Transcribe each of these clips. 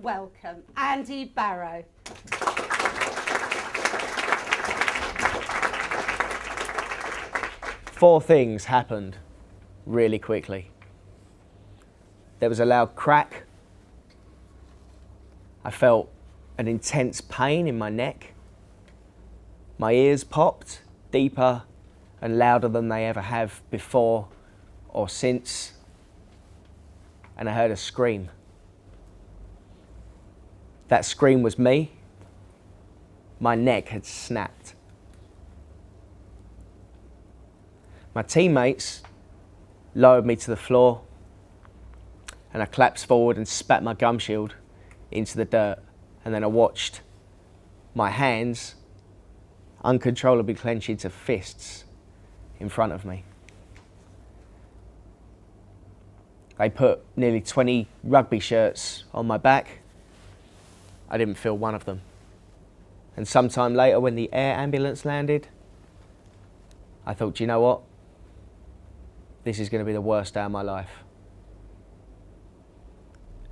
welcome Andy Barrow. Four things happened really quickly. There was a loud crack. I felt an intense pain in my neck. My ears popped deeper and louder than they ever have before or since. And I heard a scream. That scream was me. My neck had snapped. My teammates lowered me to the floor and I collapsed forward and spat my gum shield into the dirt. And then I watched my hands uncontrollably clench into fists in front of me. They put nearly 20 rugby shirts on my back. I didn't feel one of them. And sometime later when the air ambulance landed, I thought, do you know what? This is going to be the worst day of my life.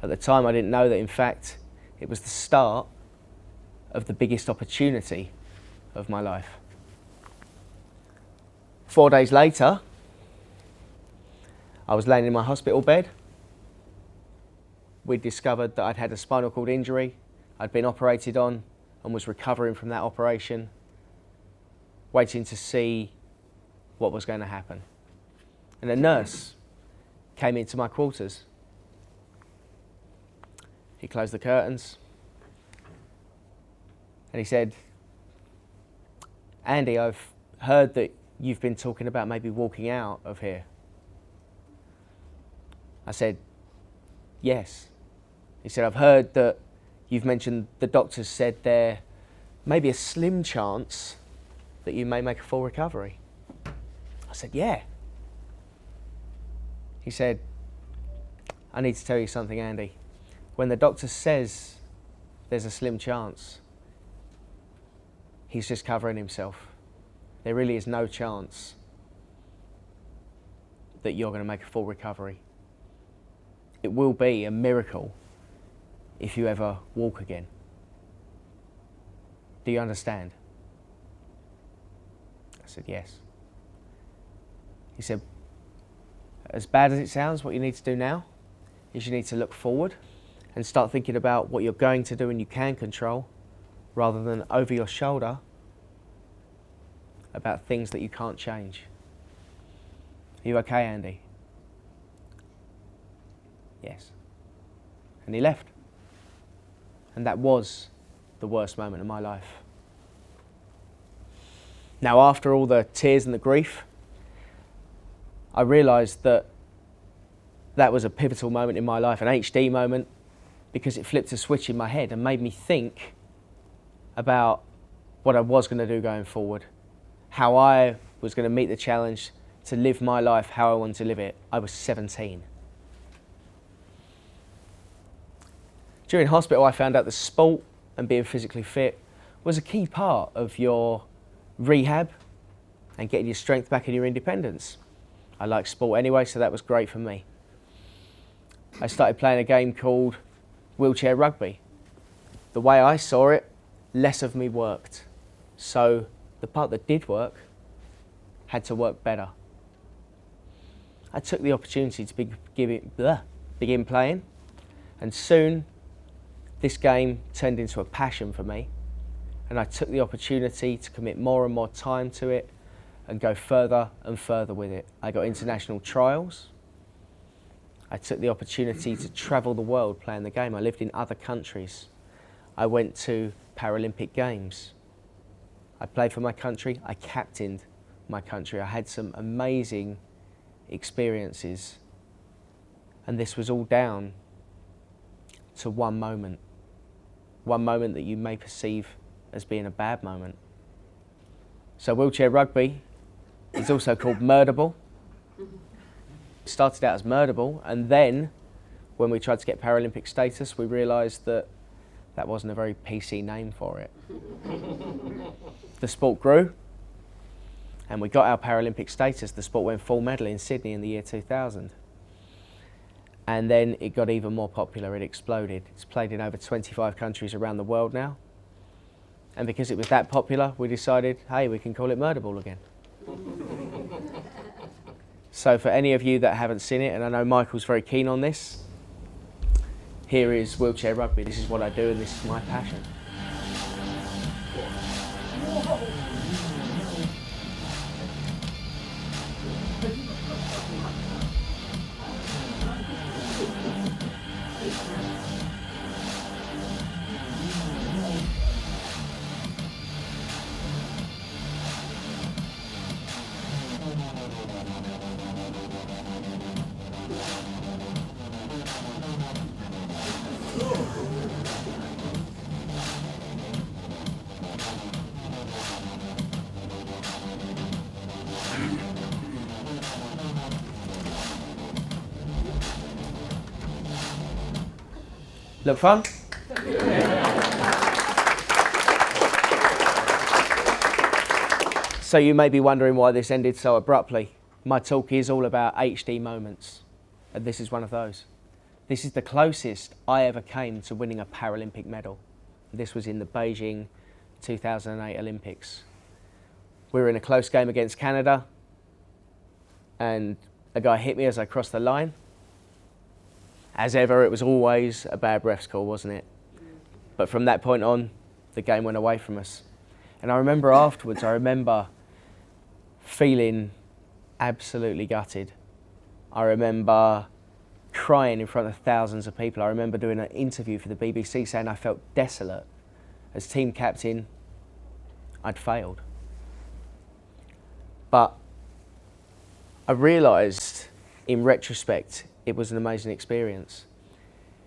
At the time I didn't know that in fact it was the start of the biggest opportunity of my life. 4 days later, I was laying in my hospital bed. We'd discovered that I'd had a spinal cord injury. I'd been operated on and was recovering from that operation, waiting to see what was going to happen. And a nurse came into my quarters. He closed the curtains and he said, Andy, I've heard that you've been talking about maybe walking out of here. I said, yes. He said, I've heard that you've mentioned the doctors said there may be a slim chance that you may make a full recovery. I said, yeah. He said, I need to tell you something, Andy. When the doctor says there's a slim chance, he's just covering himself. There really is no chance that you're going to make a full recovery. It will be a miracle if you ever walk again. Do you understand? I said, yes. He said, as bad as it sounds, what you need to do now is you need to look forward and start thinking about what you're going to do and you can control, rather than over your shoulder about things that you can't change. Are you okay, Andy? Yes. And he left. And that was the worst moment of my life. Now, after all the tears and the grief, I realised that that was a pivotal moment in my life, an HD moment, because it flipped a switch in my head and made me think about what I was going to do going forward, how I was going to meet the challenge to live my life how I wanted to live it. I was 17. During hospital, I found out that sport and being physically fit was a key part of your rehab and getting your strength back and your independence. I like sport anyway, so that was great for me. I started playing a game called Wheelchair Rugby. The way I saw it, less of me worked. So the part that did work had to work better. I took the opportunity to begin playing, and soon this game turned into a passion for me, and I took the opportunity to commit more and more time to it and go further and further with it. I got international trials. I took the opportunity to travel the world playing the game. I lived in other countries. I went to Paralympic Games. I played for my country. I captained my country. I had some amazing experiences. And this was all down to one moment that you may perceive as being a bad moment. So Wheelchair Rugby is also called Murderball. It started out as Murderball, and then when we tried to get Paralympic status, we realised that that wasn't a very PC name for it. The sport grew, and we got our Paralympic status. The sport went full medal in Sydney in the year 2000. And then it got even more popular, it exploded. It's played in over 25 countries around the world now. And because it was that popular, we decided, hey, we can call it Murderball again. So for any of you that haven't seen it, and I know Michael's very keen on this, here is Wheelchair Rugby. This is what I do and this is my passion. Look fun? So you may be wondering why this ended so abruptly. My talk is all about HD moments, and this is one of those. This is the closest I ever came to winning a Paralympic medal. This was in the Beijing 2008 Olympics. We were in a close game against Canada, and a guy hit me as I crossed the line. As ever, it was always a bad ref's call, wasn't it? But from that point on, the game went away from us. And I remember afterwards, I remember feeling absolutely gutted. I remember crying in front of thousands of people. I remember doing an interview for the BBC saying I felt desolate. As team captain, I'd failed. But I realised in retrospect, it was an amazing experience.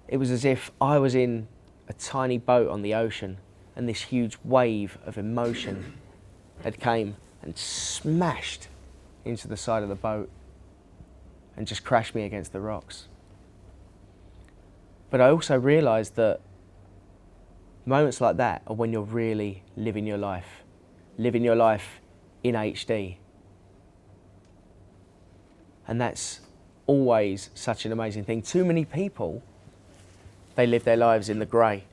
It was as if I was in a tiny boat on the ocean and this huge wave of emotion had came and smashed into the side of the boat and just crashed me against the rocks. But I also realised that moments like that are when you're really living your life in HD. And that's always such an amazing thing. Too many people, they live their lives in the grey.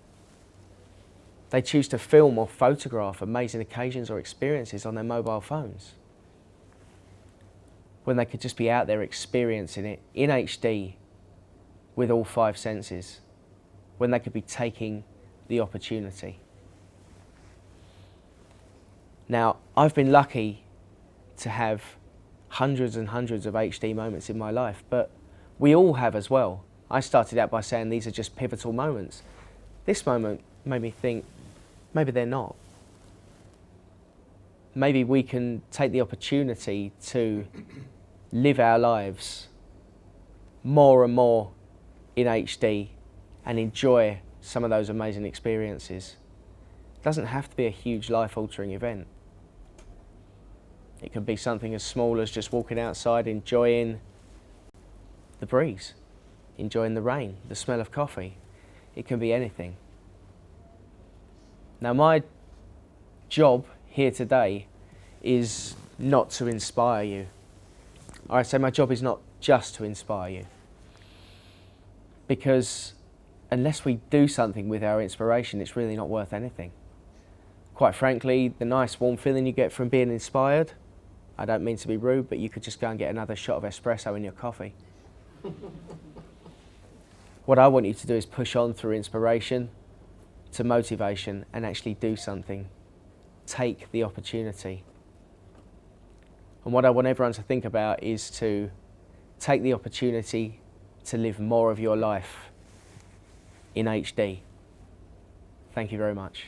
They choose to film or photograph amazing occasions or experiences on their mobile phones, when they could just be out there experiencing it in HD with all 5 senses, when they could be taking the opportunity. Now, I've been lucky to have hundreds and hundreds of HD moments in my life, but we all have as well. I started out by saying these are just pivotal moments. This moment made me think, maybe they're not. Maybe we can take the opportunity to live our lives more and more in HD and enjoy some of those amazing experiences. It doesn't have to be a huge life-altering event. It can be something as small as just walking outside, enjoying the breeze, enjoying the rain, the smell of coffee. It can be anything. Now, my job here today is not to inspire you. I say my job is not just to inspire you. Because unless we do something with our inspiration, it's really not worth anything. Quite frankly, the nice warm feeling you get from being inspired, I don't mean to be rude, but you could just go and get another shot of espresso in your coffee. What I want you to do is push on through inspiration to motivation and actually do something. Take the opportunity. And what I want everyone to think about is to take the opportunity to live more of your life in HD. Thank you very much.